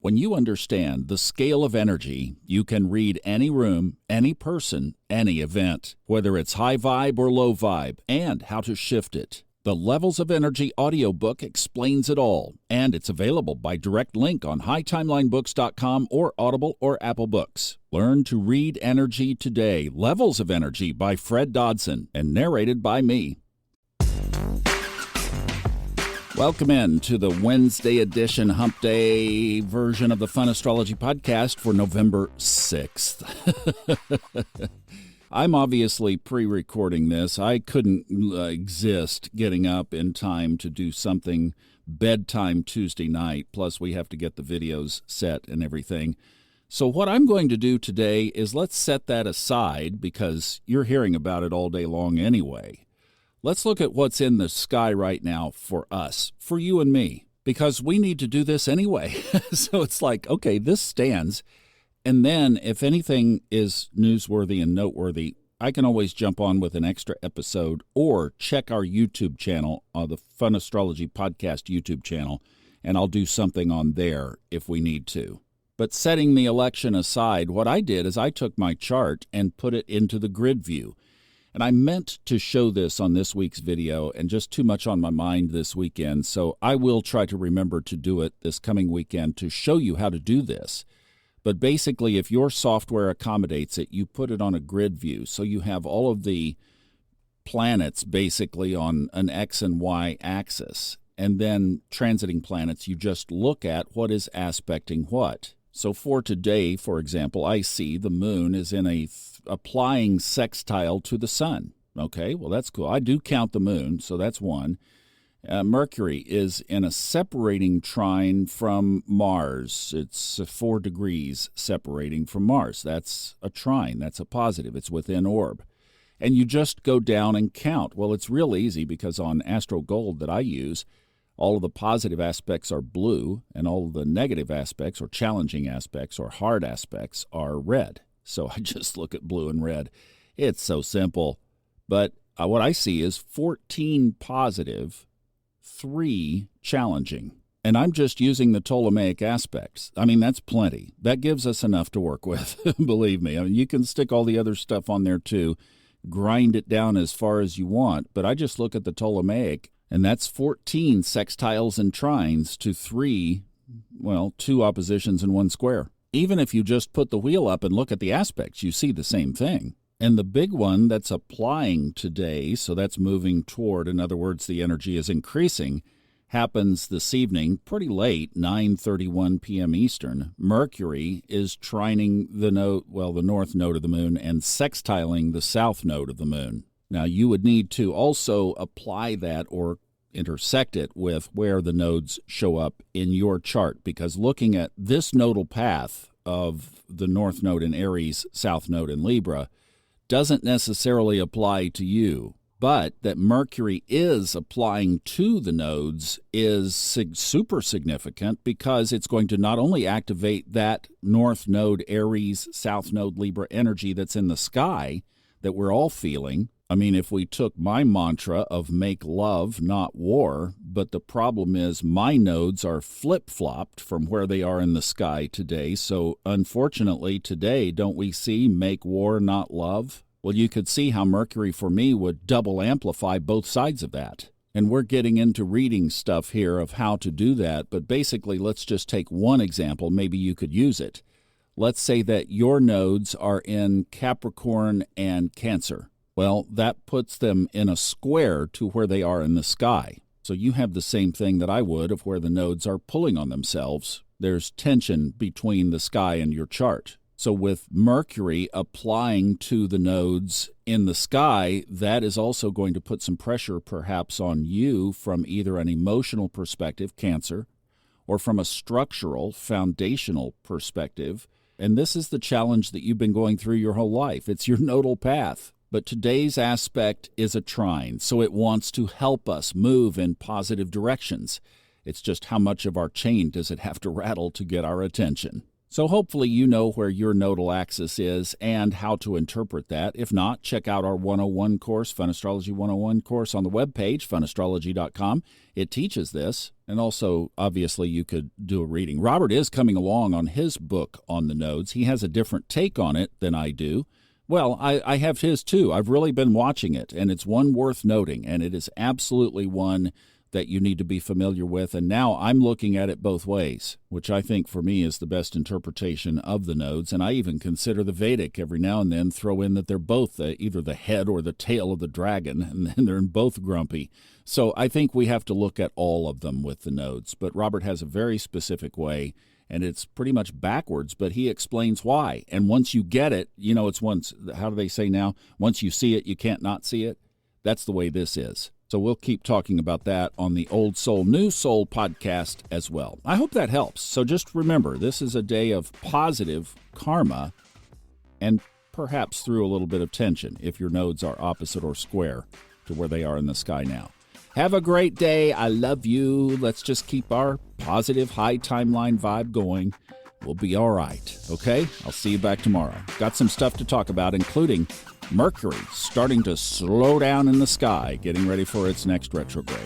When you understand the scale of energy, you can read any room, any person, any event, whether it's high vibe or low vibe, and how to shift it. The Levels of Energy audiobook explains it all, and it's available by direct link on hightimelinebooks.com or Audible or Apple Books. Learn to read energy today. Levels of Energy by Fred Dodson and narrated by me. Welcome in to the Wednesday edition Hump Day version of the Fun Astrology podcast for November 6th. I'm obviously pre-recording this. I couldn't exist getting up in time to do something bedtime Tuesday night, plus we have to get the videos set and everything. So what I'm going to do today is let's set that aside because you're hearing about it all day long anyway. Let's look at what's in the sky right now for us, for you and me, because we need to do this anyway. So it's like, okay, this stands. And then if anything is newsworthy and noteworthy, I can always jump on with an extra episode or check our YouTube channel, the Fun Astrology Podcast YouTube channel, and I'll do something on there if we need to. But setting the election aside, what I did is I took my chart and put it into the grid view. And I meant to show this on this week's video and just too much on my mind this weekend, so I will try to remember to do it this coming weekend to show you how to do this. But basically, if your software accommodates it, you put it on a grid view. So you have all of the planets basically on an X and Y axis. And then transiting planets, you just look at what is aspecting what. So for today, for example, I see the moon is in a applying sextile to the sun. Okay, well, that's cool. I do count the moon, so that's one. Mercury is in a separating trine from Mars. It's 4 degrees separating from Mars. That's a trine. That's a positive. It's within orb. And you just go down and count. Well, it's real easy because on Astro Gold that I use, all of the positive aspects are blue, and all of the negative aspects or challenging aspects or hard aspects are red. So I just look at blue and red. It's so simple. But what I see is 14 positive, 3 challenging. And I'm just using the Ptolemaic aspects. I mean, that's plenty. That gives us enough to work with, believe me. I mean, you can stick all the other stuff on there too, grind it down as far as you want, but I just look at the Ptolemaic, and that's 14 sextiles and trines to 2 oppositions and 1 square. Even if you just put the wheel up and look at the aspects, you see the same thing. And the big one that's applying today, so that's moving toward, in other words, the energy is increasing, happens this evening, pretty late, 9:31 p.m. Eastern. Mercury is trining the north node of the moon and sextiling the south node of the moon. Now, you would need to also apply that or intersect it with where the nodes show up in your chart, because looking at this nodal path of the north node in Aries, south node in Libra, doesn't necessarily apply to you. But that Mercury is applying to the nodes is super significant because it's going to not only activate that north node Aries, south node Libra energy that's in the sky that we're all feeling. I mean, if we took my mantra of make love, not war, but the problem is my nodes are flip-flopped from where they are in the sky today. So unfortunately today, don't we see make war, not love? Well, you could see how Mercury for me would double amplify both sides of that. And we're getting into reading stuff here of how to do that. But basically, let's just take one example. Maybe you could use it. Let's say that your nodes are in Capricorn and Cancer. Well, that puts them in a square to where they are in the sky. So you have the same thing that I would of where the nodes are pulling on themselves. There's tension between the sky and your chart. So with Mercury applying to the nodes in the sky, that is also going to put some pressure perhaps on you from either an emotional perspective, Cancer, or from a structural, foundational perspective. And this is the challenge that you've been going through your whole life. It's your nodal path. But today's aspect is a trine, so it wants to help us move in positive directions. It's just how much of our chain does it have to rattle to get our attention? So hopefully you know where your nodal axis is and how to interpret that. If not, check out our 101 course, Fun Astrology 101 course on the webpage, funastrology.com. It teaches this, and also, obviously, you could do a reading. Robert is coming along on his book on the nodes. He has a different take on it than I do. Well, I have his too. I've really been watching it, and it's one worth noting, and it is absolutely one that you need to be familiar with. And now I'm looking at it both ways, which I think for me is the best interpretation of the nodes. And I even consider the Vedic every now and then, throw in that they're both either the head or the tail of the dragon, and then they're both grumpy. So I think we have to look at all of them with the nodes. But Robert has a very specific way, and it's pretty much backwards, but he explains why. And once you get it, it's once, how do they say now? Once you see it, you can't not see it. That's the way this is. So we'll keep talking about that on the Old Soul, New Soul podcast as well. I hope that helps. So just remember, this is a day of positive karma and perhaps through a little bit of tension if your nodes are opposite or square to where they are in the sky now. Have a great day. I love you. Let's just keep our positive high timeline vibe going. We'll be all right. Okay? I'll see you back tomorrow. Got some stuff to talk about, including Mercury starting to slow down in the sky, getting ready for its next retrograde.